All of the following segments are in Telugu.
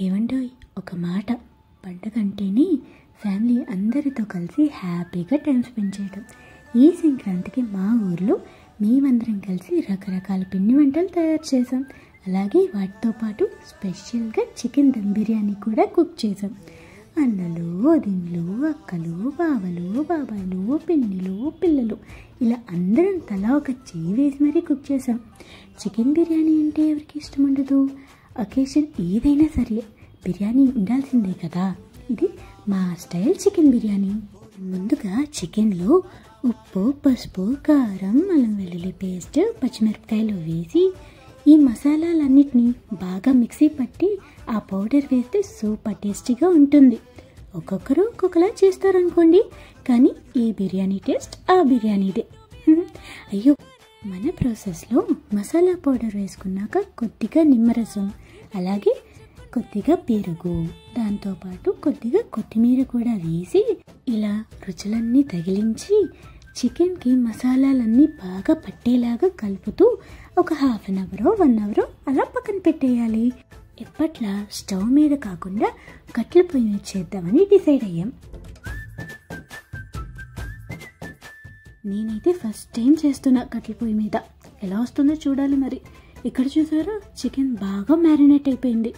ఏమంటోయ్ ఒక మాట, పండగంటేనే ఫ్యామిలీ అందరితో కలిసి హ్యాపీగా టైం స్పెండ్ చేయడం. ఈ సంక్రాంతికి మా ఊర్లో మేమందరం కలిసి రకరకాల పిండి వంటలు తయారు చేసాం. అలాగే వాటితో పాటు స్పెషల్గా చికెన్ దమ్ బిర్యానీ కూడా కుక్ చేసాం. అన్నలు, వదినలు, అక్కలు, బావలు, బాబాయిలు, పిన్నిలు, పిల్లలు ఇలా అందరం తలా ఒక చెయ్యి వేసి మరీ కుక్ చేసాం. చికెన్ బిర్యానీ అంటే ఎవరికి ఇష్టం ఉండదు? అకేషన్ ఏదైనా సరే బిర్యానీ ఉండాల్సిందే కదా. ఇది మా స్టైల్ చికెన్ బిర్యానీ. ముందుగా చికెన్లో ఉప్పు, పసుపు, కారం, అల్లం వెల్లుల్లి పేస్ట్, పచ్చిమిరపకాయలు వేసి ఈ మసాలాలన్నిటినీ బాగా మిక్సీ పట్టి ఆ పౌడర్ వేస్తే సూపర్ టేస్టీగా ఉంటుంది. ఒక్కొక్కరు ఒక్కొక్కలా చేస్తారనుకోండి, కానీ ఈ బిర్యానీ టేస్ట్ ఆ బిర్యానీదే. అయ్యో, మన ప్రాసెస్లో మసాలా పౌడర్ వేసుకున్నాక కొద్దిగా నిమ్మరసం, అలాగే కొద్దిగా పెరుగు, దాంతోపాటు కొద్దిగా కొత్తిమీర కూడా వేసి ఇలా రుచులన్నీ తగిలించి చికెన్కి మసాలాలన్నీ బాగా పట్టేలాగా కలుపుతూ ఒక 1/2 అవర్ 1 అవర్ అలా పక్కన పెట్టేయాలి. ఎప్పట్లా స్టవ్ మీద కాకుండా కట్టెల పొయ్యి మీద చేద్దామని డిసైడ్ అయ్యాం. నేనైతే ఫస్ట్ టైం చేస్తున్నా కట్టెల పొయ్యి మీద. ఎలా వస్తుందో చూడాలి మరి. ఇక్కడ చూసారా, చికెన్ బాగా మ్యారినేట్ అయిపోయింది.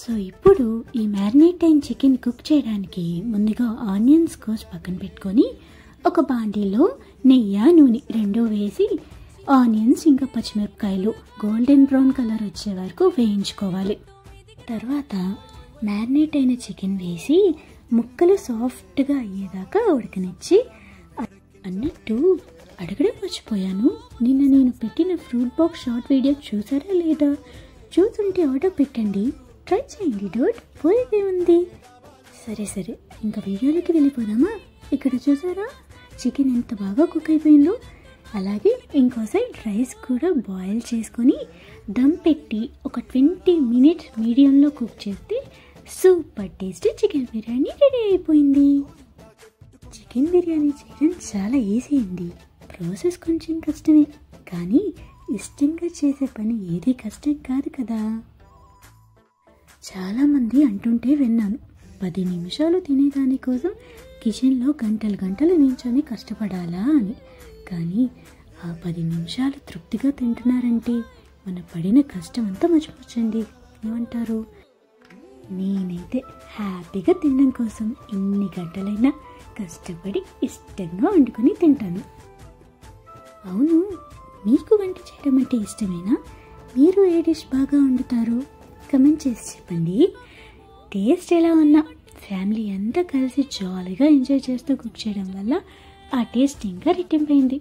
సో ఇప్పుడు ఈ మ్యారినేట్ అయిన చికెన్ కుక్ చేయడానికి ముందుగా ఆనియన్స్ కోసి పక్కన పెట్టుకొని ఒక బాండీలో నెయ్యి, నూనె 2 వేసి ఆనియన్స్ ఇంకా పచ్చిమిరపకాయలు గోల్డెన్ బ్రౌన్ కలర్ వచ్చే వరకు వేయించుకోవాలి. తర్వాత మ్యారినేట్ అయిన చికెన్ వేసి ముక్కలు సాఫ్ట్గా అయ్యేదాకా ఉడకనిచ్చి, అన్నట్టు అడగడం మర్చిపోయాను, నిన్న నేను పెట్టిన ఫ్రూట్ బాక్స్ షార్ట్ వీడియో చూసారా లేదా? చూస్తుంటే ఆర్డర్ పెట్టండి, ట్రై చేయండి డూడ్, పోయేదే ఉంది. సరే ఇంకా వీడియోలోకి వెళ్ళిపోదామా? ఇక్కడ చూసారా చికెన్ ఎంత బాగా కుక్ అయిపోయిందో. అలాగే ఇంకో సైడ్ రైస్ కూడా బాయిల్ చేసుకొని దమ్ పెట్టి ఒక 20 మినిట్స్ మీడియంలో కుక్ చేస్తే super tasty chicken biryani ready అయిపోయింది. చికెన్ బిర్యానీ చేయడం చాలా ఈజీ అండి. ప్రాసెస్ కొంచెం కష్టమే, కానీ ఇష్టంగా చేసే పని ఏది కష్టం కాదు కదా. చాలామంది అంటుంటే విన్నాను, 10 నిమిషాలు తినేదానికోసం కిచెన్లో గంటలు నించొని కష్టపడాలా అని. కానీ ఆ 10 నిమిషాలు తృప్తిగా తింటున్నారంటే మన పడిన కష్టం అంతా మర్చిపోవచ్చండి. ఏమంటారు? నేనైతే హ్యాపీగా తినడం కోసం ఎన్ని గంటలైనా కష్టపడి ఇష్టంగా వండుకొని తింటాను. అవును, మీకు వంట చేయడం అంటే ఇష్టమేనా? మీరు ఏ డిష్ బాగా వండుతారు? కమెంట్ చేసి చెప్పండి. టేస్ట్ ఎలా ఉన్నా ఫ్యామిలీ అంతా కలిసి జాలీగా ఎంజాయ్ చేస్తూ కుక్ చేయడం వల్ల ఆ టేస్ట్ ఇంకా రెట్టింపైంది.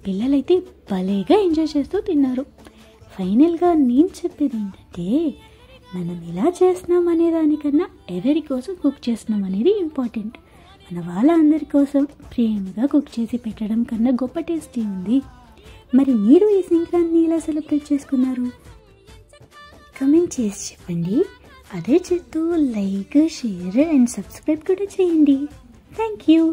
పిల్లలైతే భలేగా ఎంజాయ్ చేస్తూ తిన్నారు. ఫైనల్గా నేను చెప్పేది ఏంటంటే, మనం ఎలా చేస్తున్నాం అనే దానికన్నా ఎవరి కోసం కుక్ చేస్తున్నాం అనేది ఇంపార్టెంట్. మన వాళ్ళందరి కోసం ప్రేమగా కుక్ చేసి పెట్టడం కన్నా గొప్ప టేస్టీ ఉంది. మరి మీరు ఈ సంక్రాంతిని ఎలా సెలబ్రేట్ చేసుకున్నారు? కమెంట్ చేసి చెప్పండి. అదే చెప్తూ లైక్, షేర్ అండ్ సబ్స్క్రైబ్ కూడా చేయండి. Thank you.